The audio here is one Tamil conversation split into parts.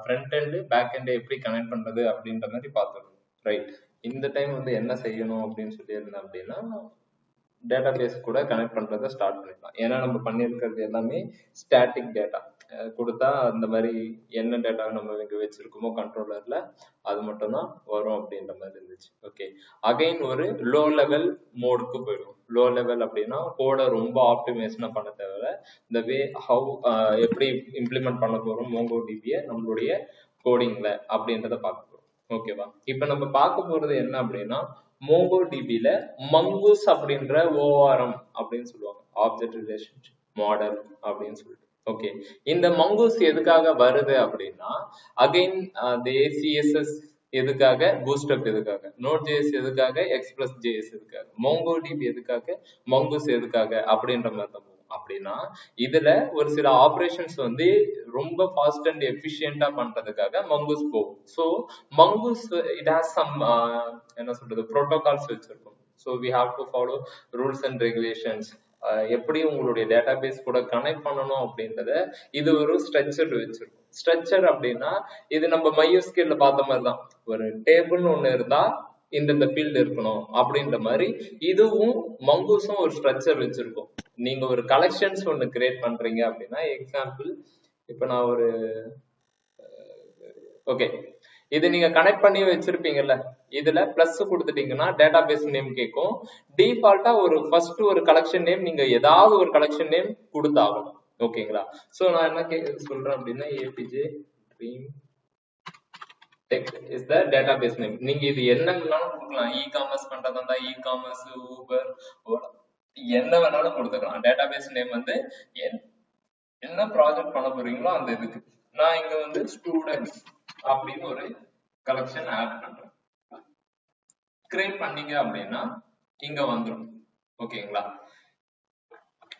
ஃப்ரண்ட் எண்ட் பேக் எண்ட் எப்படி கனெக்ட் பண்றது அப்படின்ற மாதிரி பார்த்துருக்கோம், ரைட்? இந்த டைம் வந்து என்ன செய்யணும் அப்படின்னு சொல்லி இருந்தேன் அப்படின்னா, டேட்டா பேஸ் கூட கனெக்ட் பண்றதை ஸ்டார்ட் பண்ணிடலாம். ஏன்னா நம்ம பண்ணியிருக்கிறது எல்லாமே ஸ்டாட்டிக் டேட்டா கொடுத்தா அந்த மாதிரி என்ன டேட்டா நம்ம இங்க வச்சிருக்கோமோ கண்ட்ரோலர்ல அது மட்டும் தான் வரும் அப்படின்ற மாதிரி இருந்துச்சு. ஓகே, அகைன் ஒரு லோ லெவல் மோடுக்கு போயிடும். லோ லெவல் அப்படின்னா கோடை ரொம்ப ஆப்டிமைஸ்னா பண்ண தேவை, இந்த வே ஹவு எப்படி இம்ப்ளிமெண்ட் பண்ண போறோம் மோங்கோ டிபியை நம்மளுடைய கோடிங்ல அப்படின்றத பார்க்க போறோம். ஓகேவா? இப்ப நம்ம பார்க்க போறது என்ன அப்படின்னா, மோங்கோ டிபில மங்கூஸ் அப்படின்ற ஓஆர்எம் அப்படின்னு சொல்லுவாங்க, ஆப்ஜெக்ட் ரிலேஷன்ஷிப் மாடல் அப்படின்னு சொல்லிட்டு. ஓகே, இந்த மங்கூஸ் எதுக்காக வருது அப்படின்னா, அகைன் சிஎஸ்எஸ் எதுக்காக, பூஸ்டப் எதுக்காக, நோட் ஜேஎஸ் எதுக்காக, எக்ஸ்பிரஸ் ஜேஎஸ் எதுக்காக, மோங்கோ டிபி எதுக்காக, மங்கூஸ் எதுக்காக அப்படின்ற மாதிரி தான் போகும். அப்படின்னா இதுல ஒரு சில ஆபரேஷன்ஸ் வந்து ரொம்ப ஃபாஸ்ட் அண்ட் எஃபிஷியன்டா பண்றதுக்காக மங்கூஸ் போகும். So Mongoose it has some என்ன சொல்றது ப்ரோட்டோகால்ஸ் வச்சிருக்கும். So we have to follow rules and regulations. எப்படி உங்களுடைய டேட்டா பேஸ் கூட கனெக்ட் பண்ணணும் அப்படின்றத இது ஒரு ஸ்ட்ரக்சர் வச்சிருக்கும். ஸ்ட்ரக்சர் அப்படின்னா இது நம்ம MySQL பார்த்த மாதிரி தான், ஒரு டேபிள்னு ஒண்ணு இருந்தா இந்த ஃபீல்டு இருக்கணும் அப்படின்ற மாதிரி இதுவும் மங்கூஸும் ஒரு ஸ்ட்ரக்சர் வச்சிருக்கும். நீங்க ஒரு கலெக்ஷன்ஸ் ஒண்ணு கிரியேட் பண்றீங்க அப்படின்னா, எக்ஸாம்பிள் இப்ப நான் ஒரு ஓகே இது நீங்க கனெக்ட் பண்ணி வச்சிருப்பீங்கல்ல, இதுல பிளஸ் கொடுத்துட்டீங்கன்னா டேட்டா பேஸ் நேம் கேட்கும். டிஃபால்ட்டா ஒரு ஃபர்ஸ்ட் ஒரு கலெக்ஷன் நேம் நீங்க ஏதாவது ஒரு கலெக்ஷன் நேம் கொடுத்தாகணும். ஓகேங்களா? சோ நான் என்ன சொல்றேன் அப்படின்னா, APJ dream tech is the database name. நீங்க இது என்ன வேணாலும் கொடுக்கலாம், இ காமர்ஸ் பண்றதா இருந்தா இ காமர்ஸ், ஊபர், என்ன வேணாலும் கொடுத்துக்கலாம். டேட்டாபேஸ் நேம் வந்து என்ன ப்ராஜெக்ட் பண்ண போறீங்களோ அந்த இதுக்கு. நான் இங்க வந்து ஸ்டூடெண்ட்ஸ் அப்படின்னு ஒரு கலெக்ஷன் ஆட் பண்றேன். கிரியேட் பண்ணீங்க அப்படின்னா இங்க வந்துடும். ஓகேங்களா?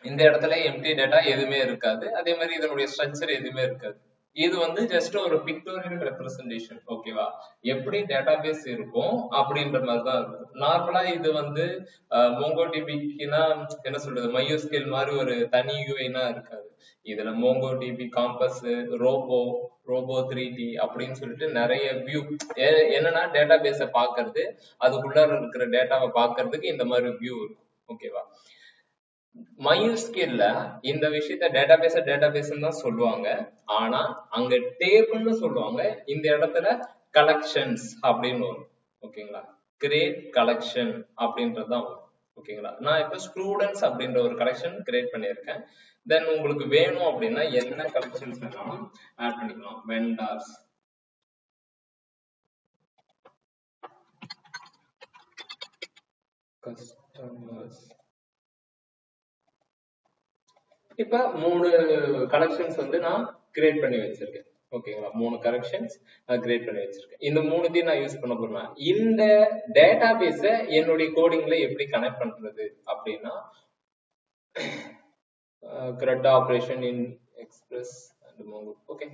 இந்த இடத்துல எம்டி டேட்டா எதுவுமே இருக்காது, அதே மாதிரி இதனுடைய ஸ்ட்ரக்சர் எதுவுமே இருக்காது. இது வந்து ஜஸ்ட் ஒரு பிக்டோரியல் ரெப்ரசன்டேஷன். ஓகேவா? எப்படி டேட்டாபேஸ் இருக்கும் அப்படின்ற மாதிரி தான் இருக்கும். நார்மலா இது வந்து மோங்கோ டிபிக்குன்னா என்ன சொல்றது, MySQL மாதிரி ஒரு தனி யூஐனா இருக்காது. இதுல Mongo DP, compass, robot 3D அப்படின்னு சொல்லிட்டு நிறைய வியூ. என்னன்னா டேட்டா பேஸ பாக்குறது, அதுக்குள்ள இருக்கிற டேட்டாவை பாக்குறதுக்கு இந்த மாதிரி வியூ இருக்கும். ஓகேவா? MySQL இந்த விஷயத்த டேட்டாபேஸ் தான் சொல்லுவாங்க, ஆனா அங்க டேபிள்னு சொல்லுவாங்க, இந்த இடத்துல கலெக்ஷன்ஸ் அப்படின்னு வரும். ஓகேங்களா? கிரியேட் கலெக்ஷன் அப்படின்றதுதான் வரும். ஓகேங்களா? நான் இப்ப ஸ்டூடெண்ட்ஸ் அப்படின்ற ஒரு கலெக்ஷன் கிரியேட் பண்ணியிருக்கேன். தென் உங்களுக்கு வேணும் அப்படின்னா என்ன கலெக்ஷன்ஸ் வேணாலும் ஆட் பண்ணிக்கலாம். Vendors, customers. இப்ப 3 கலெக்ஷன்ஸ் வந்து நான் கிரியேட் பண்ணி வச்சிருக்கேன். ஓகேங்களா? 3 கலெக்ஷன்ஸ் நான் கிரியேட் பண்ணி வச்சிருக்கேன். இந்த 3த்தையும் நான் யூஸ் பண்ண போறேன். இந்த டேட்டா பேஸ என்னுடைய கோடிங்ல எப்படி கனெக்ட் பண்றது அப்படின்னா, CRUD operation in Express and Mongo. Okay,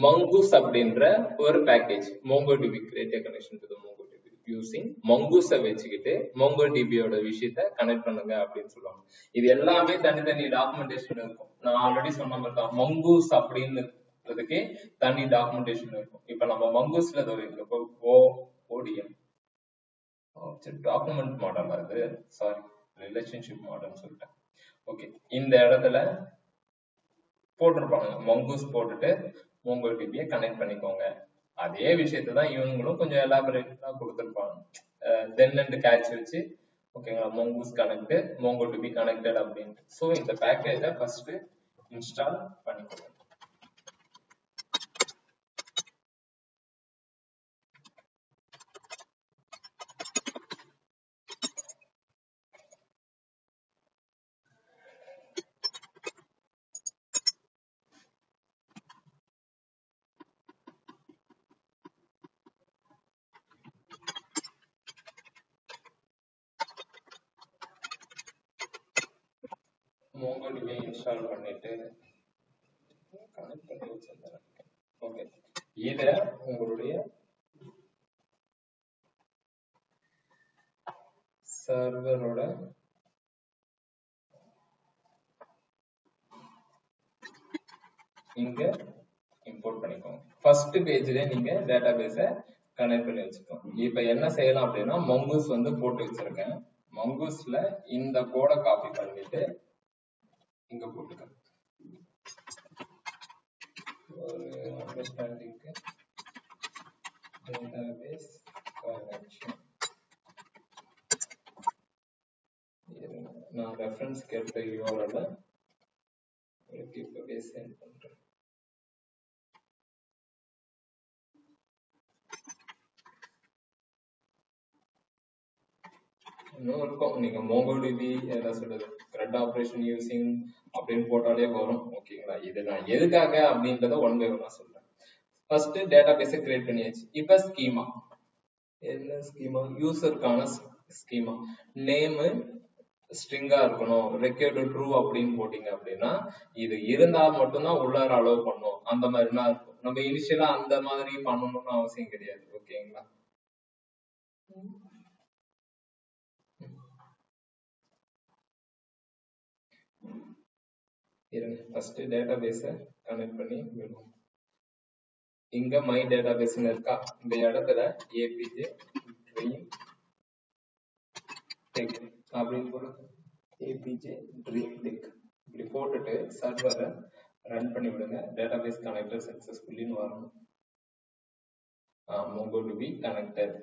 Mongoose அப்படின்ற ஒரு package, MongoDB create a connection to the MongoDB using மங்கூஸை வச்சுக்கிட்டு MongoDBயோட விஷயத்த கனெக்ட் பண்ணுங்க அப்படின்னு சொல்லுவாங்க. இது எல்லாமே தனித்தனி டாக்குமெண்டேஷன் இருக்கும். நான் ஆல்ரெடி சொன்ன மாதிரி தான், மங்கூஸ் அப்படின்றதுக்கு தனி டாக்குமெண்டேஷன் இருக்கும். இப்ப நம்ம மங்கூஸ்ல ஓடிஎம் டாக்குமெண்ட் மாடல், அது சாரி ரிலேஷன்ஷிப் மாடல் சொல்லிட்டேன். ஓகே, இந்த இடத்துல போட்டிருப்பாங்க மங்கூஸ் போட்டுட்டு MongoDB கனெக்ட் பண்ணிக்கோங்க. அதே விஷயத்தை தான் இவங்களும் கொஞ்சம் எலாபரேட்டா கொடுத்துருப்பாங்க. தென் அண்ட் கேட்ச் வச்சு ஓகேங்களா, மங்கூஸ் கனெக்ட், MongoDB கனெக்டட் அப்படின்ட்டு. ஸோ இந்த பேக்கேஜை ஃபர்ஸ்ட் இன்ஸ்டால் பண்ணிக்கோங்க. MongoDB இன்ஸ்டால் பண்ணிட்டு கனெக்ட் பண்ணி வச்சிருந்தேன். ஓகே, இத உங்களுடைய சர்வரோட இங்க இம்போர்ட் பண்ணிக்கோங்க. ஃபர்ஸ்ட் பேஜ்ல நீங்க டேட்டாபேஸை கனெக்ட் பண்ணி வச்சுக்கோங்க. இப்ப என்ன செய்யலாம் அப்படின்னா மங்கூஸ் வந்து போட்டு வச்சிருக்கேன். மங்கூஸ்ல இந்த கோடை காப்பி பண்ணிட்டு இங்க போட்டுக்கோங்க. ஒரு அண்டர்ஸ்டாண்டிங்க்கு database connection. நான் ரெஃபரன்ஸ் கேட்ட URL இப்பவே சென்ட் பண்றேன். இன்னும் இருக்கும். நீங்க MongoDB என்ன சொல்றது CRUD ஆபரேஷன் யூசிங் அப்படின்னு போட்டாலே வரும். ஓகேங்களா? இது நான் எதுக்காக அப்படின்றத ஒன் பை ஒன்னா சொல்றேன். ஃபர்ஸ்ட் டேட்டாபேஸை கிரியேட் பண்ணியாச்சு. இப்ப ஸ்கீமா என்ன ஸ்கீமா? யூசருக்கான ஸ்கீமா. நேம் ஸ்ட்ரிங்கா இருக்கணும், ரெக்யர்டு ட்ரூ அப்படின்னு போட்டீங்க அப்படின்னா இது இருந்தா மட்டும்தான் உள்ளார அலோவ் பண்ணும். அந்த மாதிரினா இருக்கும். நம்ம இனிஷியலா அந்த மாதிரி பண்ணணும்னு அவசியம் கிடையாது. ஓகேங்களா? இருங்க, ஃபர்ஸ்ட் டேட்டாபேஸை கனெக்ட் பண்ணி விடுவோம். இங்க மை டேட்டாபேஸ் இருக்கா? இந்த இடத்துல ஏபிஜே ட்ரீம் டெக் அப்படின்னு போடுறோம். ஏபிஜே ட்ரீம் டெக் இப்படி போட்டுட்டு சர்வரை ரன் பண்ணி விடுங்க. டேட்டாபேஸ் கனெக்டட் சக்சஸ்ஃபுல்லின்னு வரணும். MongoDB connected.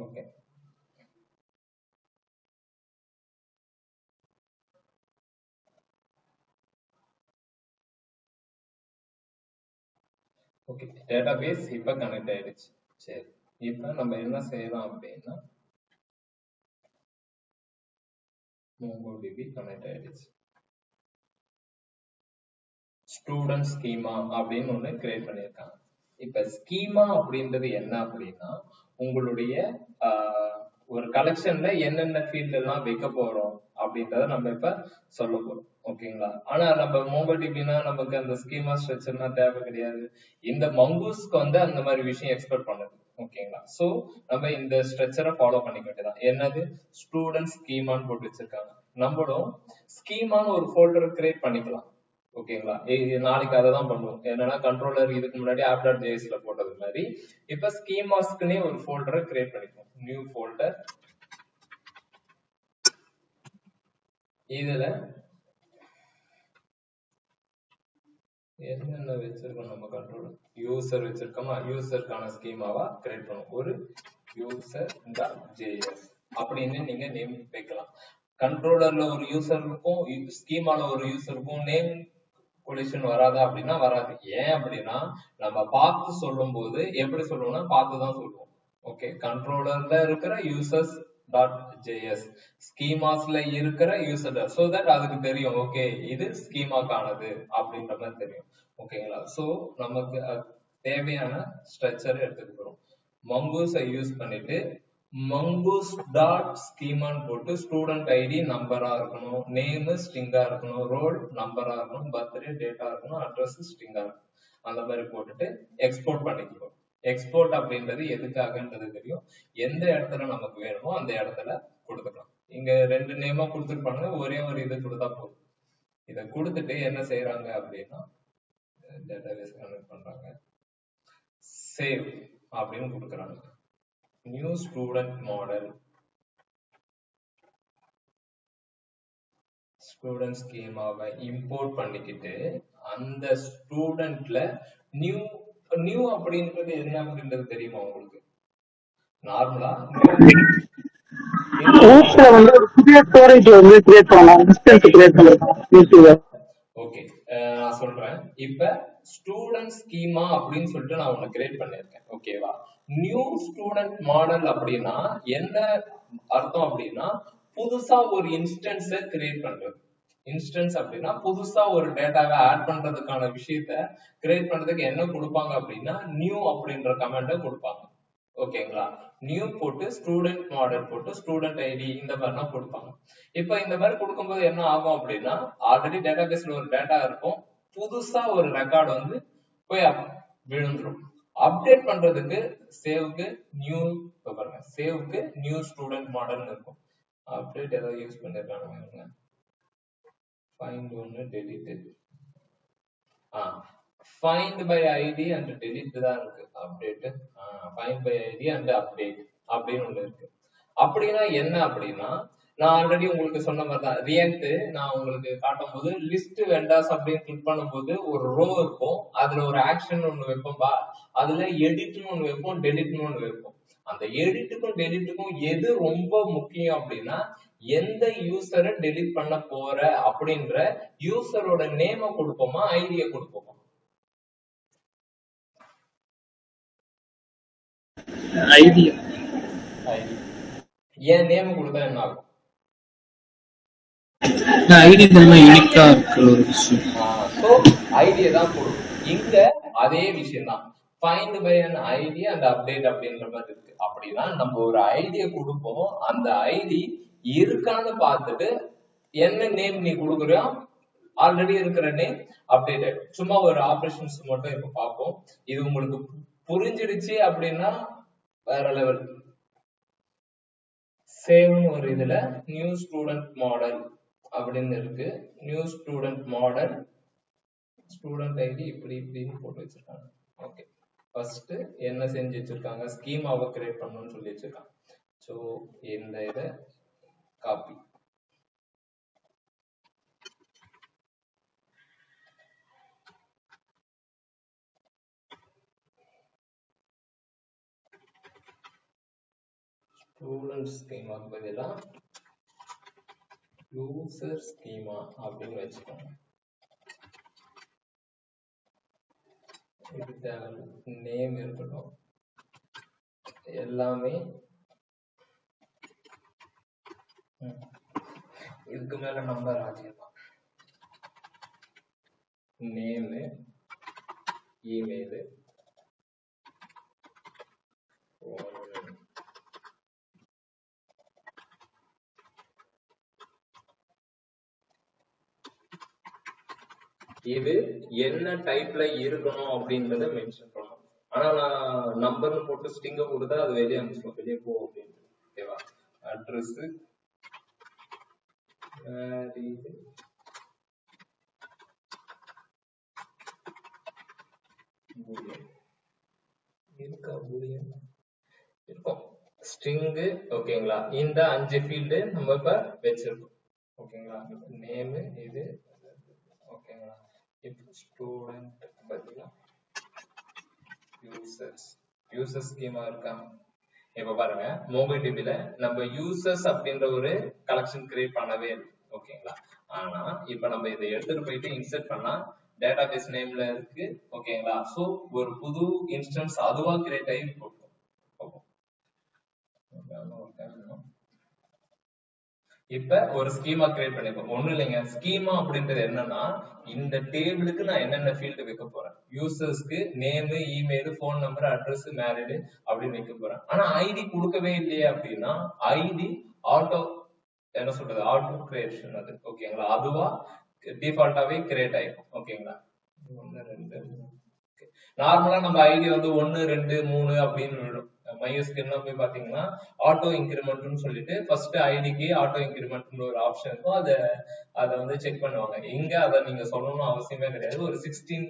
Okay, okay, database இப்ப கனெக்ட் ஆயிடுச்சு. சரி, இப்ப நம்ம என்ன செய்யலாம் அப்படின்னா MongoDB கனெக்ட் ஆயிடுச்சு. ஸ்டூடெண்ட் ஸ்கீமா அப்படின்னு ஒண்ணு கிரியேட் பண்ணிருக்காங்க. இப்ப ஸ்கீமா அப்படின்றது என்ன அப்படின்னா உங்களுடைய ஒரு கலெக்ஷன்ல என்னென்ன ஃபீல்ட் எல்லாம் வைக்க போறோம் அப்படின்றத நம்ம இப்ப சொல்ல போறோம். ஓகேங்களா? ஆனா நம்ம MongoDBனா நமக்கு அந்த ஸ்கீமா ஸ்ட்ரக்சர்லாம் தேவை கிடையாது. இந்த மங்கூஸ்க்கு வந்து அந்த மாதிரி விஷயம் எக்ஸ்பெக்ட் பண்ணுது. ஓகேங்களா? சோ நம்ம இந்த ஸ்ட்ரக்சரை ஃபாலோ பண்ணிக்க வேண்டியதான். என்னது? ஸ்டூடெண்ட் ஸ்கீமான்னு போட்டு வச்சிருக்காங்க. நம்மளும் ஸ்கீமான்னு ஒரு ஃபோல்டர் கிரியேட் பண்ணிக்கலாம். ஓகேங்களா? நாளைக்கு அதை தான் பண்ணுவோம். என்னன்னா கண்ட்ரோலர் இதுக்கு முன்னாடி app.jsல போட்டது மாதிரி இப்ப ஸ்கீமாஸ்க்குனே ஒரு ஃபோல்டரை கிரியேட் பண்ணிப்போம். New folder. இதுல என்னென்ன வச்சிருக்கோம்? நம்ம கண்ட்ரோலர் யூசர் வச்சிருக்கோமா? யூசருக்கான ஸ்கீமாவா கிரியேட் பண்ணுவோம். ஒரு user.js அப்படின்னு நீங்க நேம் வைக்கலாம். கண்ட்ரோலர்ல ஒரு யூசர் இருக்கும், ஸ்கீமால ஒரு யூசர் இருக்கும். நேம் கொலிஷன் வராதா அப்படின்னா வராது. ஏன் அப்படின்னா நம்ம பார்த்து சொல்லும் போது எப்படி சொல்லுவோம்னா பார்த்துதான் சொல்லுவோம். ஓகே, கண்ட்ரோலர்ல இருக்கிற யூசர்ஸ் டாட் ஜேஎஸ், ஸ்கீமாஸ்ல இருக்கிற யூசர் சோ தட் அதுக்கு தெரியும் ஓகே இது ஸ்கீமாக்கானது அப்படின்ற மாதிரி தெரியும். ஓகேங்களா? சோ நமக்கு தேவையான ஸ்ட்ரக்சர் எடுத்துக்கிறோம். மங்கூஸை யூஸ் பண்ணிட்டு மங்கூஸ் டாட் ஸ்கீமான்னு போட்டு ஸ்டூடெண்ட் ஐடி நம்பரா இருக்கணும், நேம் ஸ்ட்ரிங்கா இருக்கணும், ரோல் நம்பரா இருக்கணும், பர்த்டே டேட்டா இருக்கணும், அட்ரஸ் ஸ்ட்ரிங்கா இருக்கணும். அந்த மாதிரி போட்டுட்டு எக்ஸ்போர்ட் பண்ணிக்கிறோம். எக்ஸ்போர்ட் அப்படின்றது எதுக்காகன்றது தெரியும். எந்த இடத்துல நமக்கு வேணுமோ அந்த இடத்துல கொடுத்துக்கலாம். இங்க ரெண்டு நேமா கொடுத்துருப்பாங்க, ஒரே ஒரு இது கொடுத்தா போதும். இதை கொடுத்துட்டு என்ன செய்யறாங்க அப்படின்னா டேட்டாபேஸ் கனெக்ட் பண்றாங்க, சேவ் அப்படின்னு கொடுக்குறாங்க. நியூ ஸ்டூடெண்ட் மாடல், ஸ்டூடெண்ட் ஸ்கீமாவை இம்போர்ட் பண்ணிக்கிட்டு அந்த ஸ்டூடெண்ட்ல நியூ அப்படின்றது என்ன அப்படின்றது தெரியுமா உங்களுக்கு? நார்மலா வந்து ஒரு புதிய ஸ்டோரேஜ் வந்து கிரியேட் பண்ணலாம், டிஸ்டன்ஸ் கிரியேட் பண்ணலாம். ஓகே, நான் சொல்றேன். இப்ப ஸ்டூடெண்ட் ஸ்கீமா அப்படின்னு சொல்லிட்டு நான் ஒன்னு கிரியேட் பண்ணிருக்கேன். ஓகேவா? நியூ ஸ்டூடெண்ட் மாடல் அப்படின்னா என்ன அர்த்தம் அப்படின்னா புதுசா ஒரு இன்ஸ்டன்ஸை கிரியேட் பண்றது. இன்ஸ்டன்ஸ் அப்படின்னா புதுசா ஒரு டேட்டாவை ஆட் பண்றதுக்கான விஷயத்த கிரியேட் பண்றதுக்கு என்ன கொடுப்பாங்க அப்படின்னா நியூ அப்படின்ற கமெண்ட கொடுப்பாங்க. ஓகேங்களா. நியூ போட்டு ஸ்டூடெண்ட் மாடல் போட்டு ஸ்டூடெண்ட் ஐடி இந்த மாதிரிலாம் கொடுப்பாங்க. இப்ப இந்த மாதிரி கொடுக்கும்போது என்ன ஆகும் அப்படின்னா, ஆல்ரெடி டேட்டாபேஸ்ல ஒரு டேட்டா இருக்கும், புதுசா ஒரு ரெக்கார்டு வந்து போய் விழுந்துரும். அப்டேட் பண்றதுக்கு சேவுக்கு நியூ பாருங்க, சேவுக்கு நியூ ஸ்டூடெண்ட் மாடல் இருக்கும். அப்டேட் ஏதாவது யூஸ் பண்ணிருக்காங்க, ஃபைண்ட் ஒன்னு delete, find by ID and delete தான் இருக்கு. Update, find by ID and update அப்படின்னு ஒண்ணு இருக்கு. அப்படின்னா என்ன அப்படின்னா, நான் ஆல்ரெடி உங்களுக்கு சொன்ன மாதிரி தான், ரியாக்ட் நான் உங்களுக்கு காட்டும் போது லிஸ்ட் வெண்டாஸ் அப்படின்னு கிளிக் பண்ணும்போது ஒரு ரோ இருக்கும், அதுல ஒரு ஆக்ஷன் ஒண்ணு வைப்போம்பா, அதுல எடிட்னு ஒண்ணு வைப்போம், டெலிட்னு ஒண்ணு வைப்போம். அந்த எடிட்டுக்கும் டெலிட்டுக்கும் எது ரொம்ப முக்கியம் அப்படின்னா, எந்த யூசரை டெலிட் பண்ண போற அப்படின்ற யூசரோட நேம கொடுப்போமா ஐடியை கொடுப்போமா? ஐடி. ஏன் நேம் கொடுத்தா என்ன ஆகும்? ஐடி ரொம்ப யூனிக்கா இருக்கு ஒரு விஷயம். சோ ஐடியை தான் கொடுக்கும். இங்க அதே விஷயம் தான், find by an ID and update அப்படின்ற மாதிரி இருக்கு. அப்படின்னா நம்ம ஒரு ஐடியை கொடுப்போம், அந்த ஐடி இருக்கான்னு பார்த்துட்டு என்ன நேம் நீ கொடுக்குறியோ ஆல்ரெடி இருக்கிற நேம் அப்டேட் ஆயிடும். சும்மா ஒரு ஆபரேஷன்ஸ் மட்டும் இப்ப பார்ப்போம். இது உங்களுக்கு புரிஞ்சிடுச்சு அப்படின்னா வேற லெவல். சேவ்னு ஒரு இதுல நியூ ஸ்டூடெண்ட் மாடல் அப்படின்னு இருக்கு. New student model student ID இப்படி இப்படின்னு போட்டு வச்சிருக்காங்க. ஓகே, ஃபர்ஸ்ட் என்ன செஞ்சு வச்சிருக்காங்க, ஸ்கீமாவை கிரியேட் பண்ணணும்னு சொல்லி வச்சிருக்காங்க. ஸோ இந்த இதை காப்பி, ஸ்டூடெண்ட் ஸ்கீமாக்கு பதிலா யூசர் ஸ்கீமா அப்படின்னு வச்சுக்கோங்க. இது தேவை, நேம் இருக்கட்டும், எல்லாமே இதுக்கு மேல நம்பர் ஆகிடலாம். நேம், இமெயில், இது என்ன டைப்ல இருக்கணும் அப்படின்றத மென்ஷன் பண்ணணும். ஆனா நான் நம்பர்னு போட்டு ஸ்ட்ரிங்க கொடுத்தா அது வெளியே அனுப்பிச்சிடும், வெளியே போ அப்படின்னு. ஓகேவா. அட்ரஸ், இருக்கா பூலியன் இருக்கும், ஸ்ட்ரிங். ஓகேங்களா. இந்த 5 ஃபீல்டு நம்ம இப்ப வச்சிருக்கோம். ஓகேங்களா. நேம் இது. ஓகேங்களா. இப்போ ஸ்டூடெண்ட் பதிலா யூசர்ஸ், யூசர் ஸ்கீமா இருக்கா. இப்ப பாருங்க, மோங்கோடிபில நம்ம யூசர்ஸ் அப்படின்ற ஒரு கலெக்ஷன் கிரியேட் பண்ணவே இல்லை. ஓகேங்களா. ஆனா இப்ப நம்ம இதை எடுத்துட்டு போயிட்டு இன்சர்ட் பண்ணா டேட்டாபேஸ் நேம்ல இருக்கு. ஓகேங்களா. சோ ஒரு புது இன்ஸ்டன்ஸ் அதுவா கிரியேட் ஆகி போகும். இப்ப ஒரு ஸ்கீமா கிரியேட் பண்ணிப்போம். ஒண்ணும் இல்லைங்க, ஸ்கீமா அப்படின்றது என்னன்னா, இந்த டேபிளுக்கு நான் என்னென்ன ஃபீல்டு வைக்க போறேன், யூசர்ஸ்க்கு name, email, phone number, address, married அப்படின்னு வைக்க போறேன். ஆனா ஐடி கொடுக்கவே இல்லையே அப்படின்னா, ஐடி ஆட்டோ என்ன சொல்றது, ஆட்டோ கிரியேஷன் அது. ஓகேங்களா. அதுவா டிஃபால்ட்டாவே கிரியேட் ஆயிடும். ஓகேங்களா. 1 2 நார்மலா நம்ம ஐடி வந்து 1 2 3 அப்படின்னு விடும். MySQL போய் பாத்தீங்கன்னா ஆட்டோ இன்கிரிமெண்ட்னு சொல்லிட்டு ஃபர்ஸ்ட் ஐடிக்கு ஆட்டோ இன்கிரிமெண்ட்னு ஒரு ஆப்ஷன் இருக்கும். அதை வந்து செக் பண்ணுவாங்க. இங்க அதை நீங்க சொல்லணும்னு அவசியமே கிடையாது. ஒரு 16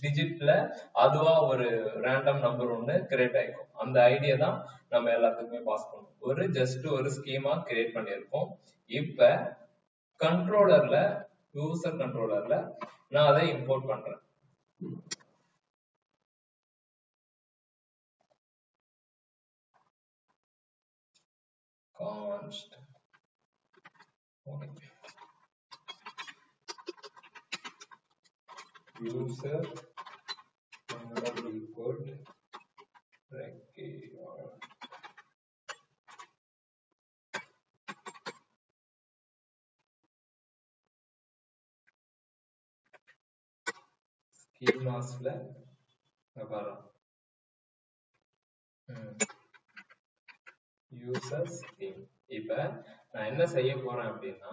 டிஜிட்ல அதுவா ஒரு ரேண்டம் நம்பர் ஒண்ணு கிரியேட் ஆயிக்கும். அந்த ஐடியா தான் நம்ம எல்லாத்துக்குமே பாஸ் பண்ணுவோம். ஒரு ஜஸ்ட் ஒரு ஸ்கீமா கிரியேட் பண்ணியிருக்கோம். இப்ப கண்ட்ரோலர்ல, யூசர் கண்ட்ரோலர்ல நான் அதை இம்போர்ட் பண்றேன். const okay. user equal schemasல வரும். user scheme. இப்ப நான் என்ன செய்ய போறேன் அப்படின்னா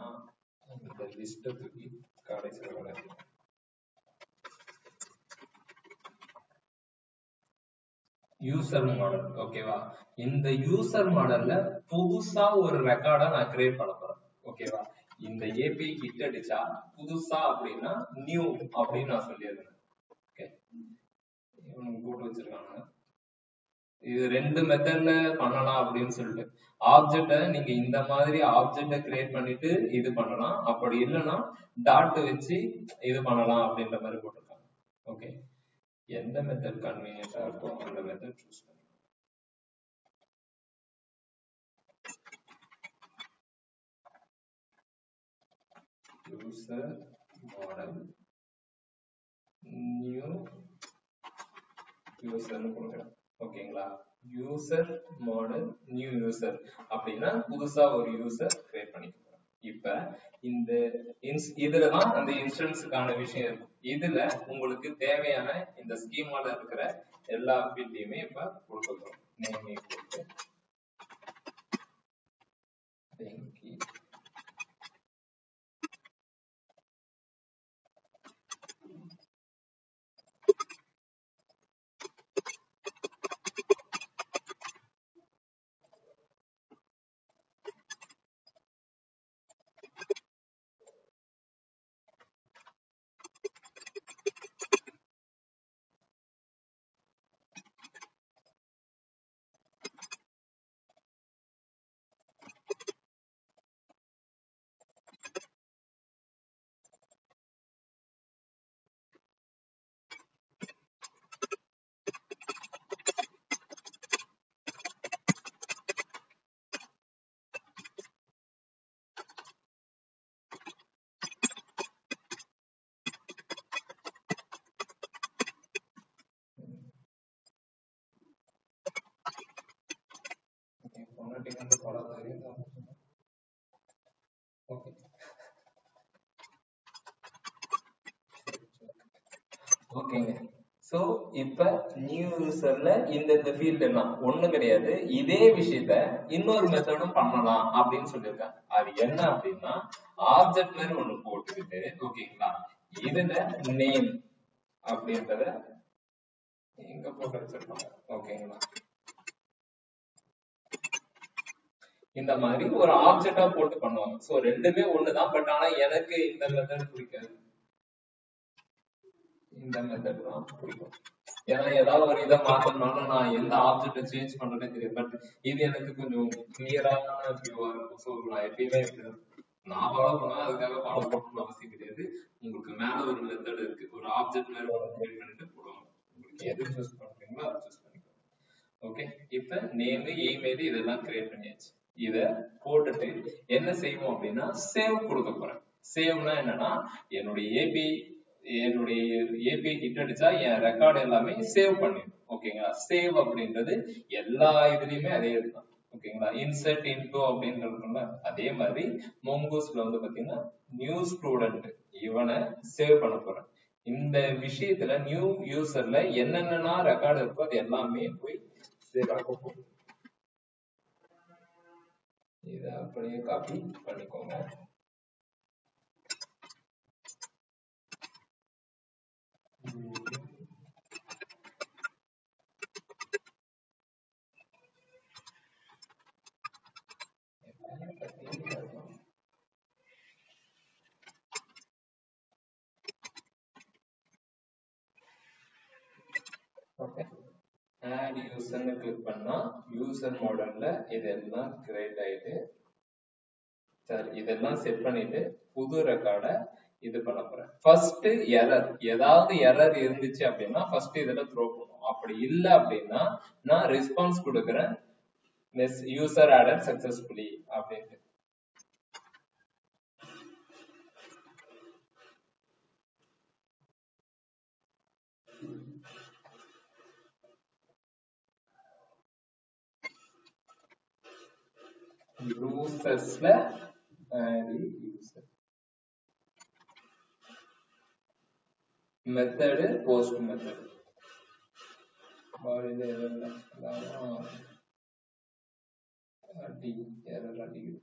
இந்த லிஸ்ட் தூக்கி கடைசியில் வளர்க்கிறேன். யூசர் மாடல் ஓகேவா. இந்த யூசர் மாடல்ல புதுசா ஒரு ரெக்கார்டா நான் கிரியேட் பண்ண போறேன் ஓகேவா. இந்த ஏபிஐ ஹிட் அடிச்சா புதுசா அப்படின்னா நியூ அப்படின்னு நான் சொல்லிடுறேன். ஓகே இவனுக்கு போட்டு வச்சிருக்காங்க. இது ரெண்டு மெத்தட்ல பண்ணலாம் அப்படின்னு சொல்லிட்டு ஆப்ஜெக்ட நீங்க இந்த மாதிரி ஆப்ஜெக்ட கிரியேட் பண்ணிட்டு இது பண்ணலாம். அப்படி இல்லைன்னா டாட் வச்சு இது பண்ணலாம் அப்படின்ற மாதிரி போட்டிருக்காங்க. ஓகே எந்த மெத்தட் கன்வீனியன்ட்டா இருக்கோ அந்த மெத்தட் சூஸ் பண்ணி யூசர் மாடல் நியூ யூசர்னு கொடுக்குறேன் ஓகேங்களா. யூசர் மாடல் நியூ யூசர் அப்படின்னா புதுசா ஒரு யூசர் கிரியேட் பண்ணிக்கலாம். இப்ப இந்த இதுலதான் அந்த இன்ஸ்டன்ஸுக்கான விஷயம் இருக்கும். இதுல உங்களுக்கு தேவையான இந்த ஸ்கீமால இருக்கிற எல்லா ஃபீல்டையுமே இப்ப கொடுத்துக்கிறோம். நேம் கொடுத்து ஓகேங்க. சோ இப்ப நியூ யூசர்ல இந்த ஃபீல்ட் எல்லாம் ஒண்ணும் கிடையாது. இதே விஷயத்த இன்னொரு மெத்தடும் பண்ணலாம் அப்படின்னு சொல்லியிருக்காங்க. அது என்ன அப்படின்னா ஆப்ஜெக்ட் மாதிரி ஒண்ணு போட்டுக்கிட்டு ஓகேங்களா. இதுல நேம் அப்படின்றத எங்க போட்டு வச்சிருப்பாங்க ஓகேங்களா. இந்த மாதிரி ஒரு ஆப்ஜெக்டா போட்டு பண்ணுவாங்க. சோ ரெண்டுமே ஒண்ணுதான். பட் ஆனா எனக்கு இந்த மெத்தட் பிடிக்காது. இந்த மெத்தட் தான் பிடிக்கும். ஏன்னா ஏதாவது ஒரு இதை மாத்தணும்னாலும் நான் எந்த ஆப்ஜெக்ட சேஞ்ச் பண்றதே தெரியாது. பட் இது எனக்கு கொஞ்சம் கிளியரான வியூவா இருக்கும். ஸோ நான் எப்பயுமே நான் ஃபாலோ பண்ணுவேன். அதுக்காக ஃபாலோ பண்ணணும்னு அவசியம் கிடையாது. உங்களுக்கு மேல ஒரு மெத்தட் இருக்கு. ஒரு ஆப்ஜெக்ட் மேல ஒரு கிரியேட் பண்ணிட்டு போடுவாங்க. உங்களுக்கு எது சூஸ் பண்றீங்களோ அதை சூஸ் பண்ணிக்கோங்க. ஓகே இப்ப நேம் இமெயில் இதெல்லாம் கிரியேட் பண்ணியாச்சு. இத போட்டுட்டு என்ன செய்வோம் அப்படின்னா சேவ் கொடுக்க போறேன். சேவ்னா என்னன்னா என்னுடைய ஏபிஐ ஹிட் அடிச்சா என் ரெக்கார்டு எல்லாமே சேவ் பண்ணிடும் ஓகேங்களா. சேவ் அப்படின்றது எல்லா இதுலயுமே அதே இதுதான் ஓகேங்களா. இன்சர்ட் இன்டோ அப்படின்னு இருக்கும்ல அதே மாதிரி மோங்கூஸ்ல வந்து பாத்தீங்கன்னா நியூ ஸ்டூடெண்ட் இவனை சேவ் பண்ண போறேன். இந்த விஷயத்துல நியூ யூசர்ல என்னென்ன ரெக்கார்டு இருக்கோ அது எல்லாமே போய் சேவ் ஆக போகுது. இத அப்படியே காப்பி பண்ணிக்கோங்க. ஓகே ஆட் யூசர்னு கிளிக் பண்ணா யூசர் மாடல்ல இதெல்லாம் கிரியேட் ஆயிட்டு சரி இதெல்லாம் செட் பண்ணிட்டு புது ரெக்கார்டை இது பண்ண போறேன். ஃபர்ஸ்ட் எரர் ஏதாவது எரர் இருந்துச்சு அப்படின்னா ஃபர்ஸ்ட் இதுல த்ரோ பண்ணும். அப்படி இல்லை அப்படின்னா நான் ரெஸ்பான்ஸ் கொடுக்குறேன் யூசர் ஆடட் சக்சஸ்ஃபுல்லி அப்படின்ட்டு. யூசர்ஸ்ல மெத்தடு போஸ்ட் மெத்தட் error அடிக்குது.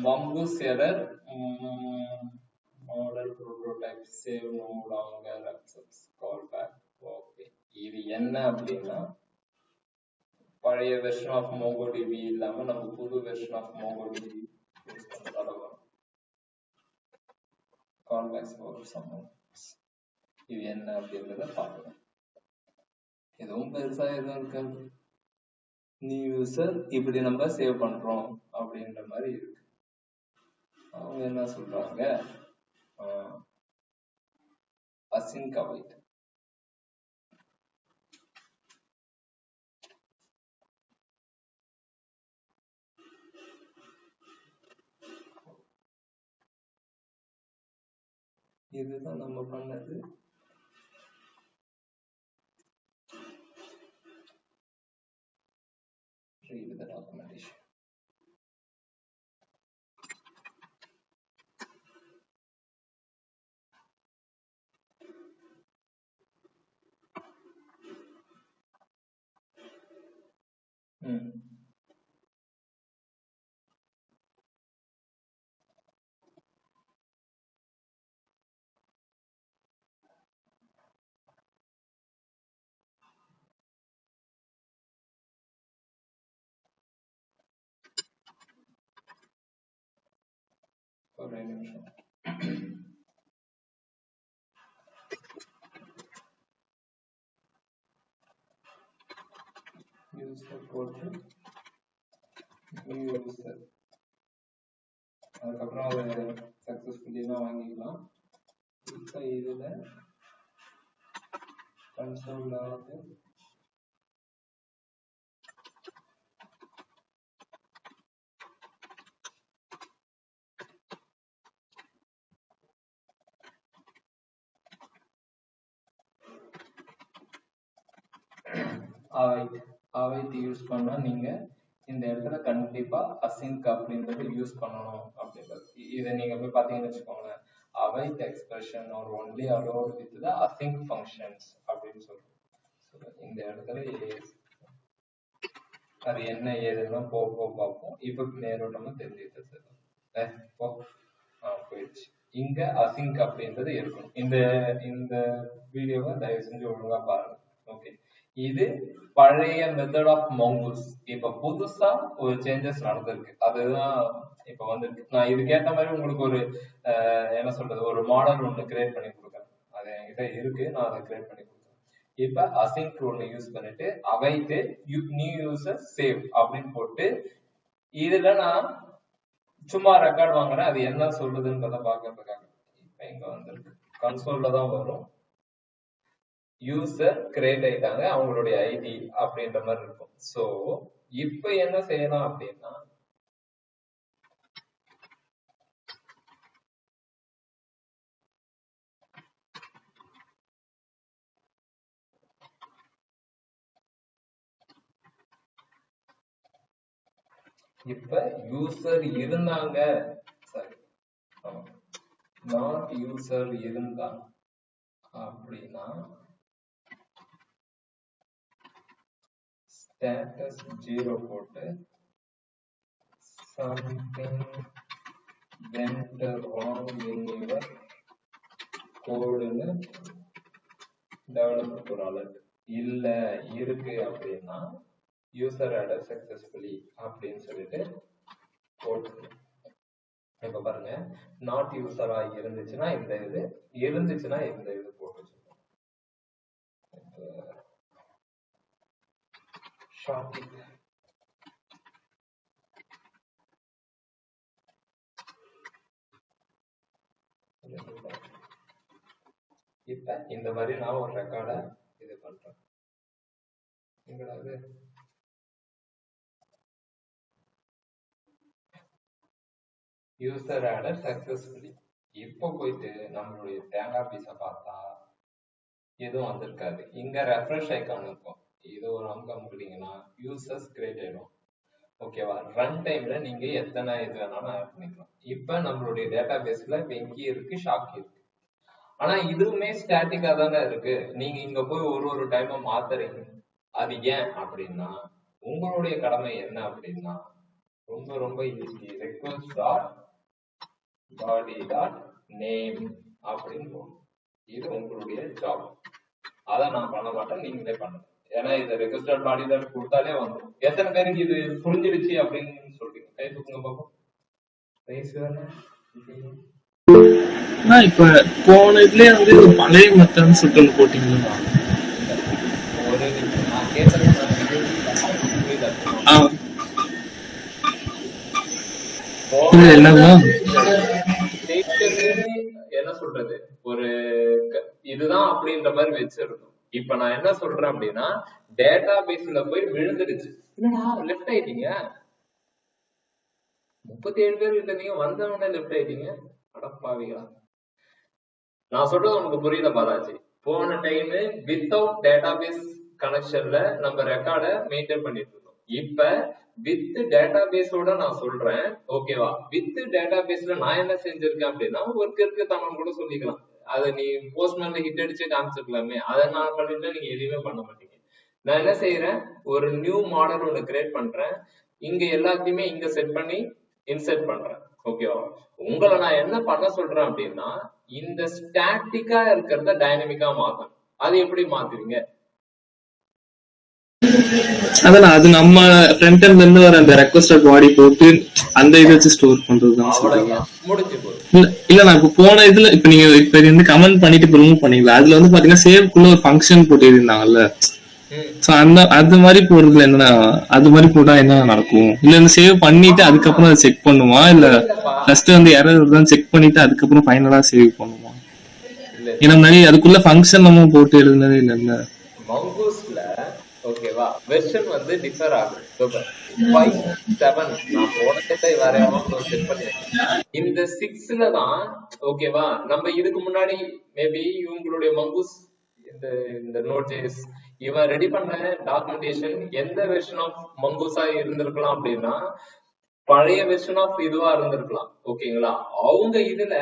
mongoose error, model prototype save no longer accepts callback. Okay, இது என்ன அப்படின்னா பழைய வெர்ஷன் ஆஃப் MongoDB இல்லாம நம்ம புது வெர்ஷன் ஆஃப் MongoDB யூஸ் பண்றதால வரும் callbacks for someone. இது என்ன அப்படின்றத பார்க்கலாம். எதுவும் பெருசா எதுவும் இருக்காது. நியூ யூசர் இப்படி நம்ம சேவ் பண்றோம் அப்படின்ற மாதிரி இருக்கு. அவங்க என்ன சொல்றாங்க, async await. இதுதான் நம்ம பண்ணது. Read the documentation. ஒரே நிமிஷம். யூசர் போட்டு நியூ யூசர் அதுக்கப்புறம் அதை சக்சஸ்ஃபுல்லி தான் வாங்கிக்கலாம். இப்போ இதில் கன்சோல் ஆகுது. அவைட் யூஸ் பண்ணா நீங்க இந்த இடத்துல கண்டிப்பா async அப்படின்றது யூஸ் பண்ணணும் அப்படின்றது. இதை நீங்க போய் பாத்தீங்கன்னு வச்சுக்கோங்களேன், await expression are only allowed with the async functions அப்படின்னு சொல்றோம். இந்த இடத்துல அது என்ன ஏதுன்னா போக பார்ப்போம். இப்ப நேரோட்டமா தெரிஞ்சுக்கிட்டு போயிடுச்சு. இங்க async அப்படின்றது இருக்கணும். இந்த வீடியோவை தயவு செஞ்சு ஒழுங்கா பாருங்க. ஓகே, இது பழைய மெத்தட் ஆஃப் mongoose. இப்ப புதுசா ஒரு சேஞ்சஸ் நடந்திருக்கு, அதுதான் இப்ப வந்துருக்கு. நான் இதுக்கேற்ற மாதிரி உங்களுக்கு ஒரு என்ன சொல்றது, ஒரு மாடல் ஒன்று கிரியேட் பண்ணி கொடுக்குறேன். அது என்கிட்ட இருக்கு, நான் அதை கிரியேட் பண்ணி கொடுக்குறேன். இப்ப async ஒன்று யூஸ் பண்ணிட்டு அவைட் நியூ யூசர் சேவ் அப்படின்னு போட்டு இதுல நான் சும்மா ரெக்கார்ட் வாங்குறேன். அது என்ன சொல்லுதுன்றத பாக்குறதுக்காக இப்ப இங்க வந்திருக்கு. கன்சோல்ல தான் வரும். யூசர் கிரியேட் ஆயிட்டாங்க, அவங்களுடைய ஐடி அப்படின்ற மாதிரி இருக்கும். சோ இப்ப என்ன செய்யலாம் அப்படின்னா, இப்ப யூசர் இருந்தாங்க, சரி நாட் யூசர் இருந்தாங்க அப்படின்னா status 0 போட்டு something went wrong in your code ன்னு டெவலப்பர் ஒரு அலர்ட். இல்ல இருக்கு அப்படின்னா யூசர் added successfully அப்படின்னு சொல்லிட்டு போட்டு, இப்ப பாருங்க நாட் யூசரா இருந்துச்சுன்னா இந்த இது, இருந்துச்சுன்னா இந்த இது போட்டு இப்ப இந்த மாதிரி நான் ஒரு ரெக்கார்டை இது பண்றேன். User added successfully. இப்போ போயிட்டு நம்மளுடைய தேங்காய் பீஸ பார்த்தா எதுவும் வந்திருக்காது. இங்க ரெஃப்ரெஷ் ஐக்கான் இருக்கும், இது ஒரு அமுக்கம் கொடுத்தீங்கன்னா யூசர்ஸ் கிரியேட் ஆயிடும். ஓகேவா? ரன் டைம்ல நீங்க எத்தனை இது வேணாலும் ஆட் பண்ணிக்கலாம். இப்ப நம்மளுடைய டேட்டா பேஸ்ல வெங்கி இருக்கு, ஷாக்கி இருக்கு. ஆனா இதுவுமே ஸ்டாட்டிக்கா தானே இருக்கு. நீங்க இங்க போய் ஒரு டைமா மாத்துறீங்க. அது ஏன் அப்படின்னா உங்களுடைய கடமை என்ன அப்படின்னா ரொம்ப ரொம்ப ஈஸி. ரெக்வஸ்ட் டாட் பாடி டாட் நேம் அப்படின்னு போகும். இது உங்களுடைய ஜாப். அதை நான் பண்ண மாட்டேன், நீங்களே பண்ணுங்க. ஏன்னா இது ரெக்வஸ்ட் பாடி டாட் கொடுத்தாலே வந்துடும். எத்தனை பேருக்கு இது புரிஞ்சிருச்சு அப்படின்னு சொல்றீங்க? கை தூக்குங்க பாப்போம். இப்ப போன இதுலயே வந்து பழைய மெத்தட்னு சொல்லிட்டு ஒண்ணு போட்டீங்களா? ஒரு நான் கேட்டது என்ன சொல்றது, ஒரு இதுதான் அப்படின்ற மாதிரி வச்சிருக்கோம். இப்ப நான் என்ன சொல்றேன் அப்படின்னா டேட்டா பேஸ்ல போய் விழுந்துடுச்சு. என்னடா லெஃப்ட் ஆயிட்டீங்க, 37 பேர் இருந்தீங்க, வந்தவங்க லெஃப்ட் ஆயிட்டீங்க, அடப்பாவிகளா. நான் சொல்றது உனக்கு புரியுத பாலாஜி? போன டைம் வித்தவுட் டேட்டாபேஸ் கனெக்ஷன்ல நம்ம ரெக்கார்ட மெயின்டைன் பண்ணிட்டு இருக்கோம். இப்ப வித் டேட்டாபேஸோட நான் சொல்றேன், ஓகேவா? வித் டேட்டாபேஸ்ல நான் என்ன செஞ்சிருக்கேன் அப்படின்னா ஒர்க் இருக்கு தமிழ் கூட சொல்லிக்கலாம். அதை நீ போஸ்ட்மேன்ல ஹிட் அடிச்சு காமிச்சிருக்கலாமே, அதை நான் பண்ணிட்டு நீங்க எதுவுமே பண்ண மாட்டீங்க. நான் என்ன செய்யறேன், ஒரு நியூ மாடல் ஒண்ணு கிரியேட் பண்றேன். இங்க எல்லாத்தையுமே இங்க செட் பண்ணி இன்செர்ட் பண்றேன். ஓகேவா? உங்களை நான் என்ன பண்ண சொல்றேன் அப்படின்னா இந்த ஸ்டாட்டிக்கா இருக்கிறத டைனமிக்கா மாத்தணும். அது எப்படி மாத்துவீங்க? அதான் அது நம்ம ஃப்ரண்ட் எண்ட்ல இருந்து வர அந்த ரெக்வெஸ்டட் பாடி போட்டு அந்த இதை வச்சு ஸ்டோர் பண்றதுதான். முடிஞ்சு போகுது. இல்ல நான் இப்ப போன இதுல இப்ப நீங்க இப்ப வந்து கமெண்ட் பண்ணிட்டு இப்ப ரிமூவ் பண்ணீங்களா, அதுல வந்து பாத்தீங்கன்னா சேவ்க்குள்ள ஒரு ஃபங்க்ஷன் போட்டு இருந்தாங்கல்ல. சோ அந்த அது மாதிரி போடுறதுல என்ன, அது மாதிரி போட்டா என்ன நடக்கும்? இல்ல இந்த சேவ் பண்ணிட்டு அதுக்கப்புறம் அதை செக் பண்ணுமா, இல்ல ஃபர்ஸ்ட் வந்து எரர் தான் செக் பண்ணிட்டு அதுக்கப்புறம் ஃபைனலா சேவ் பண்ணுமா? ஏன்னா மாதிரி அதுக்குள்ள ஃபங்க்ஷன் நம்ம போட்டு எழுதுனதே இல்ல. மங்கூஸ்ல ஓகேவா வெர்ஷன் வந்து டிஃபர் ஆகும். 5, 7 நான் போனதை வேற யாரும் செட் பண்ணிருக்கேன். இந்த 6ல தான் ஓகேவா நம்ம இதுக்கு முன்னாடி மேபி இவங்களுடைய மங்கூஸ் இந்த நோட்.js இவன் ரெடி பண்ண டாக்குமெண்டேஷன் எந்த வெர்ஷன் ஆஃப் மங்கூஸா இருந்திருக்கலாம் அப்படின்னா பழைய வெர்ஷன் ஆஃப் இதுவா இருந்திருக்கலாம். ஓகேங்களா? அவங்க இதுல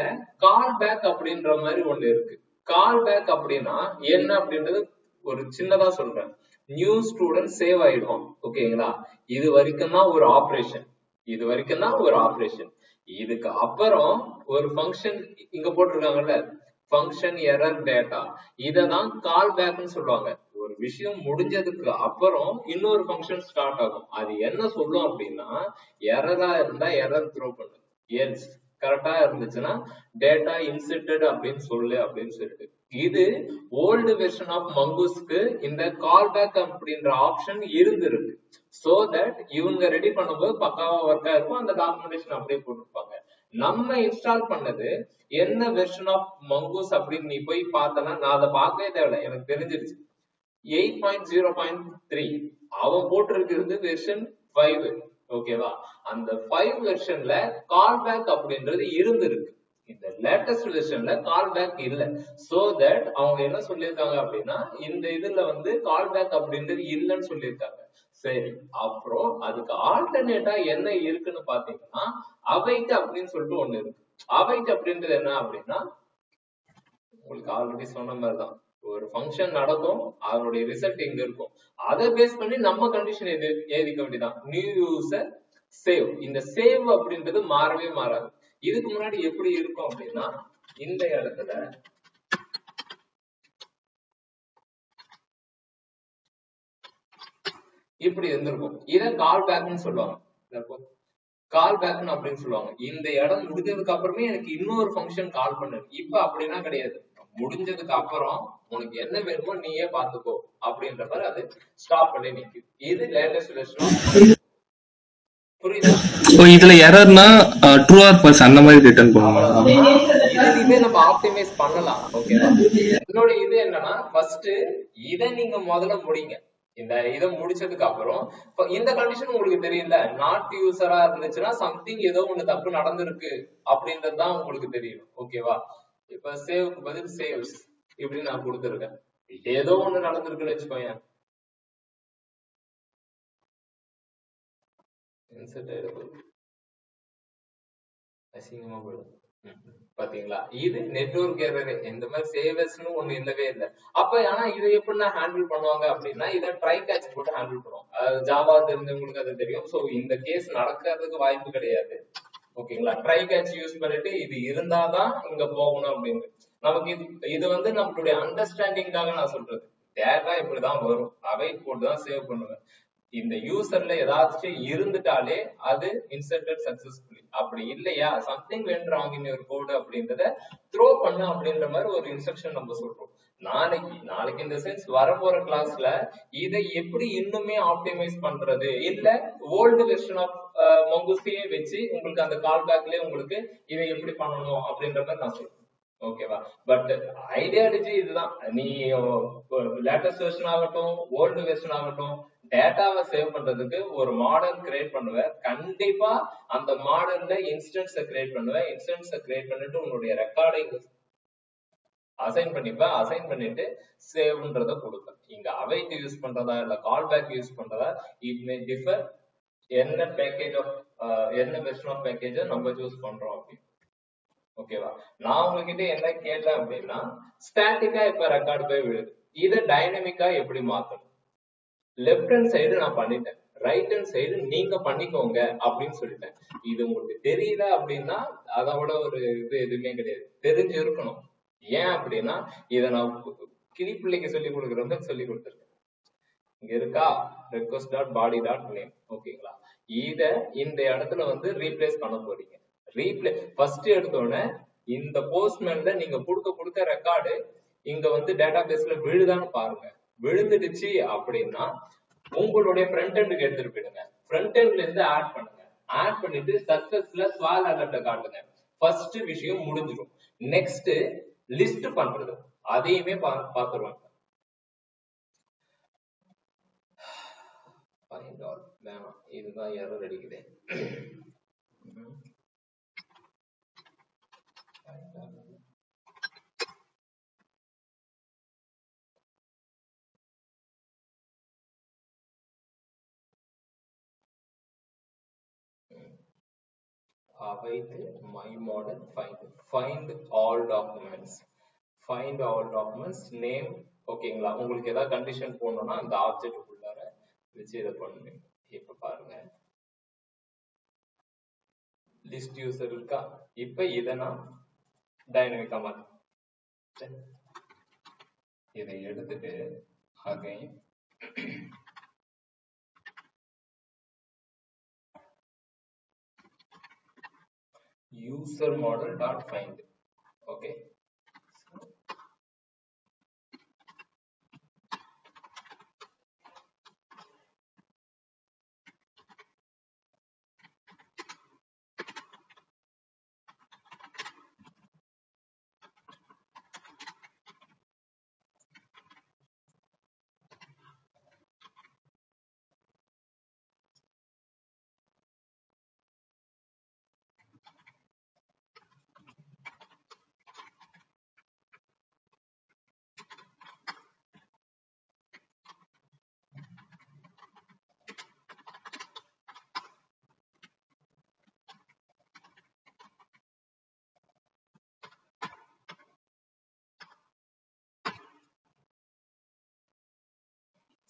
கால் பேக் அப்படின்ற மாதிரி ஒண்ணு இருக்கு. கால் பேக் அப்படின்னா என்ன அப்படின்றது ஒரு சின்னதா சொல்றேன். நியூ ஸ்டூடெண்ட் சேவ் ஆயிடும். ஓகேங்களா? இது வரைக்கும் தான் ஒரு ஆபரேஷன், இது வரைக்கும் தான் ஒரு ஆபரேஷன். இதுக்கு அப்புறம் ஒரு ஃபங்க்ஷன் இங்க போட்டிருக்காங்கல்ல, ஃபங்க்ஷன் எரர் டேட்டா, இததான் கால் பேக்னு சொல்லுவாங்க. ஒரு விஷயம் முடிஞ்சதுக்கு அப்புறம் இன்னொரு ஃபங்க்ஷன் ஸ்டார்ட் ஆகும். அது என்ன சொல்லும் அப்படின்னா எரரா இருந்தா எரர் த்ரோ பண்ணு, எல்ஸ் கரெக்டா இருந்துச்சுன்னா டேட்டா இன்செர்டட் அப்படின்னு சொல்லு அப்படின்னு சொல்லிட்டு. இது ஓல்டு வெர்ஷன் ஆஃப் மங்கூஸ்க்கு இந்த கால் பேக் அப்படின்ற ஆப்ஷன் இருந்திருக்கு. சோ தட் இவங்க ரெடி பண்ணும்போது பக்காவா ஒர்க்கா இருக்கும். அந்த டாக்குமெண்டேஷன் அப்படியே போட்டுருப்பாங்க. நம்ம இன்ஸ்டால் பண்ணது என்ன வெர்ஷன் ஆஃப் மங்கூஸ் அப்படின்னு நீ போய் பார்த்தனா, நான் அதை பார்க்கவே தேவையில்ல, எனக்கு தெரிஞ்சிருச்சு. 8.0.3 அவன் போட்டிருக்கிறது வெர்ஷன் 5. ஓகேவா? அந்த 5 வெர்ஷன்ல கால் பேக் அப்படின்றது இருந்திருக்கு. இந்த லேட்டஸ்ட் வெர்ஷன்ல கால் பேக் இல்ல. சோ தட் அவங்க என்ன சொல்லியிருக்காங்க அப்படின்னா இந்த இதுல வந்து கால் பேக் அப்படின்றது இல்லைன்னு சொல்லியிருக்காங்க. சரி, அப்புறம் அதுக்கு ஆல்டர்னேட்டா என்ன இருக்குன்னு பாத்தீங்கன்னா அவைட் அப்படின்னு சொல்லிட்டு ஒண்ணு இருக்கு. அவைட் அப்படின்றது என்ன அப்படின்னா உங்களுக்கு ஆல்ரெடி சொன்ன மாதிரிதான், ஒரு ஃபங்க்ஷன் நடக்கும், அதனுடைய ரிசல்ட் இங்க இருக்கும். அதை பேஸ் பண்ணி நம்ம கண்டிஷன் எழுதிக்க வேண்டியதான். New user save. இந்த சேவ் அப்படின்றது மாறவே மாறாது. இதுக்கு முன்னாடி எப்படி இருக்கும் அப்படின்னா இந்த இடத்துல இப்படி இருந்திருக்கும். இத கால் பேக்னு சொல்லுவாங்க. கால் பேக்னு அப்படின்னு சொல்லுவாங்க. இந்த இடம் முடிஞ்சதுக்கு அப்புறமே எனக்கு இன்னொரு ஃபங்க்ஷன் கால் பண்ணு. இப்ப அப்படின்னா கிடையாது. முடிஞ்சதுக்கு அப்புறம் உனக்கு என்ன வேணுமோ நீயே பாத்துக்கோ அப்படின்ற மாதிரி அது ஸ்டாப் பண்ணி நிக்குது. இது லேட்டஸ்ட் வெர்ஷன். புரியுதா? இதுல எரர்னா ட்ரூ ஆர் ஃபால்ஸ் அந்த மாதிரி ரிட்டர்ன் பண்ணுவாங்க. இதுவே நம்ம ஆப்டிமைஸ் பண்ணலாம். ஓகேவா? என்னோட இது என்னன்னா ஃபர்ஸ்ட் இதை நீங்க முதல்ல முடிங்க. இந்த இதை முடிச்சதுக்கு அப்புறம் இந்த கண்டிஷன் உங்களுக்கு தெரியல, நாட் யூசரா இருந்துச்சுன்னா சம்திங் ஏதோ ஒண்ணு தப்பு நடந்திருக்கு அப்படின்றதுதான் உங்களுக்கு தெரியும். ஓகேவா? இப்ப சேவுக்கு பதில் சேவ்ஸ் இப்படி நான் கொடுத்துருக்கேன். ஏதோ ஒண்ணு நடந்திருக்குன்னு வச்சுக்கோங்க. அசிங்கமா போயிடும். பாத்தீங்களா, இது நெட்வொர்க் எரர். இந்த மாதிரி சேவர்ஸ்னு ஒண்ணு இல்லவே இல்லை. அப்ப ஆனா இதை எப்படி ஹேண்டில் பண்ணுவாங்க அப்படின்னா, இதை ட்ரை கேட்ச் போட்டு ஹேண்டில் பண்ணுவாங்க. ஜாவா தெரிஞ்சவங்களுக்கு அது தெரியும். சோ இந்த கேஸ் நடக்கிறதுக்கு வாய்ப்பு கிடையாது. ஓகேங்களா, ட்ரை கேட்ச் யூஸ் பண்ணிட்டு இது இருந்தாதான் இங்க போகணும் அப்படின்னு. நமக்கு இது வந்து நம்மளுடைய அண்டர்ஸ்டாண்டிங்காக நான் சொல்றது. டேட்டா இப்படிதான் வரும், அவைட் போட்டு தான் சேவ் பண்ணுவேன். இந்த யூசர்ல ஏதாச்சும் இருந்துட்டாலே அது இன்சர்டட் சக்சஸ்ஃபுல்லி. அப்படி இல்லையா, something went wrong in your code அப்படின்றத த்ரோ பண்ண அப்படின்ற மாதிரி ஒரு இன்ஸ்ட்ரக்ஷன் நம்ம சொல்றோம். நாளைக்கு இந்த சென்ஸ் வரப்போற கிளாஸ்ல இதை எப்படி இன்னுமே ஆப்டிமைஸ் பண்றது, இல்ல ஓல்டு வெர்ஷன் ஆஃப் மொங்குசியே வச்சு உங்களுக்கு அந்த கால் பேக்லயே உங்களுக்கு இதை எப்படி பண்ணணும் அப்படின்ற மாதிரி நான் சொல்றேன். ஓகேவா, பட் ஐடியாலஜி இதுதான். நீ லேட்டஸ்ட் வெர்ஷன் ஆகட்டும், ஓல்டு வெர்ஷன் ஆகட்டும், டேட்டாவை சேவ் பண்றதுக்கு ஒரு மாடல் கிரியேட் பண்ணுவேன். கண்டிப்பா அந்த மாடல்ல இன்ஸ்டன்ஸை கிரியேட் பண்ணுவேன். இன்ஸ்டன்ஸை கிரியேட் பண்ணிட்டு உன்னுடைய ரெக்கார்டை அசைன் பண்ணிப்பேன். அசைன் பண்ணிட்டு சேவ்ன்றத கொடுப்பேன். இங்க அவைட் யூஸ் பண்றதா இல்ல கால் பேக் யூஸ் பண்றதா, இட் மே டிஃபர். என்ன பேக்கேஜ் ஆஃப் என்ன வெர்ஷன் ஆஃப் பேக்கேஜை நம்ம சூஸ் பண்றோம் அப்படின்னு. ஓகேவா, நான் உங்ககிட்ட என்ன கேட்டேன் அப்படின்னா, ஸ்டாட்டிக்கா இப்ப ரெக்கார்டு போய் விழுது, இதை டைனமிக்கா எப்படி மாத்தணும். லெப்ட் ஹேண்ட் சைடு நான் பண்ணிட்டேன், ரைட் ஹேண்ட் சைடு நீங்க பண்ணிக்கோங்க அப்படின்னு சொல்லிட்டேன். இது உங்களுக்கு தெரியல அப்படின்னா அதோட ஒரு இது எதுவுமே கிடையாது, தெரிஞ்சு இருக்கணும். ஏன் அப்படின்னா இதை நான் கிளிப்பிள்ளைக்கு சொல்லி கொடுக்குறவங்க சொல்லி கொடுத்துருக்கேன். இங்க இருக்கா ரெக்வஸ்ட் டாட் பாடி டாட் நேம். ஓகேங்களா, இத இந்த இடத்துல வந்து ரீப்ளேஸ் பண்ண போறீங்க. ஃபர்ஸ்ட் எடுத்தோடனே இந்த போஸ்ட்மேன்ல நீங்க கொடுக்க ரெக்கார்டு இங்க வந்து டேட்டா பேஸ்ல விழுதான்னு பாருங்க. விழுந்துடுச்சு அப்படின்னா உங்களுடைய ஃப்ரண்ட் எண்டுக்கு எடுத்துட்டு போயிடுங்க. ஃப்ரண்ட் எண்ட்ல இருந்து ஆட் பண்ணுங்க. ஆட் பண்ணிட்டு சக்சஸ்ல ஸ்வால் அலர்ட்ட காட்டுங்க. ஃபர்ஸ்ட் விஷயம் முடிஞ்சிடும். நெக்ஸ்ட் லிஸ்ட் பண்றது, அதையுமே பாத்துருவாங்க. வேணாம், இதுதான் எரர் அடிக்குது. await my model find all documents name. ஓகேங்களா, உங்களுக்கு ஏதாவது கண்டிஷன் போடணும்னா அந்த ஆப்ஜெக்ட் உள்ளார வச்சு இதை பண்ணுங்க. இப்ப பாருங்க, லிஸ்ட் யூசர் இருக்கா. இப்ப இதை நான் டைனமிக்கா மாத்த, இதை எடுத்துட்டு again user model dot find. okay,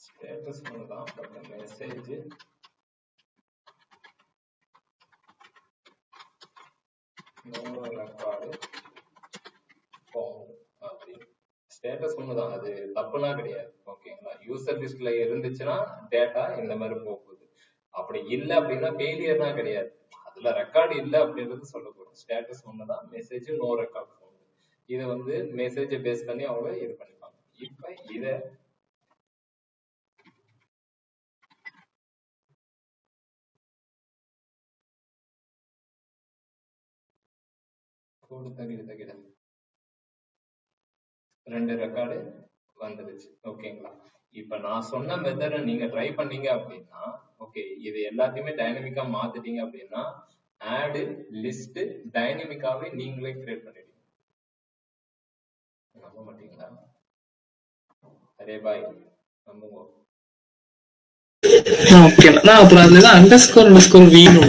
status பண்ணலாம். பட் மெசேஜ் நோ ரெக்கார்டு அப்படி ஸ்டேட்டஸ் ஒண்ணுதான், அது தப்புனா கிடையாது. ஓகேங்களா, யூசர் லிஸ்ட்ல இருந்துச்சுன்னா டேட்டா இந்த மாதிரி போகுது. அப்படி இல்லை அப்படின்னா ஃபெயிலியர்னா கிடையாது, அதுல ரெக்கார்டு இல்லை அப்படின்றது சொல்ல போறோம். ஸ்டேட்டஸ் ஒண்ணுதான், மெசேஜ் நோ ரெக்கார்டு. இதை வந்து மெசேஜை பேஸ் பண்ணி அவங்க இது பண்ணிப்பாங்க. இப்ப இதை தகிட 2 ரெக்கார்டு வந்துருச்சு. ஓகேங்களா, இப்ப நான் சொன்ன மெத்தட நீங்க ட்ரை பண்ணீங்க அப்படின்னா, ஓகே, இது எல்லாத்தையுமே டைனமிக்கா மாத்திட்டீங்க அப்படின்னா ஆட் லிஸ்ட் டைனமிக்காவே நீங்களே கிரியேட் பண்ணிடுங்க. நம்ப மாட்டீங்களா? அரே பாய், நம்புங்க. ஓகே, நான் அப்புறம் அதுல அண்டர்ஸ்கோர் வீணும்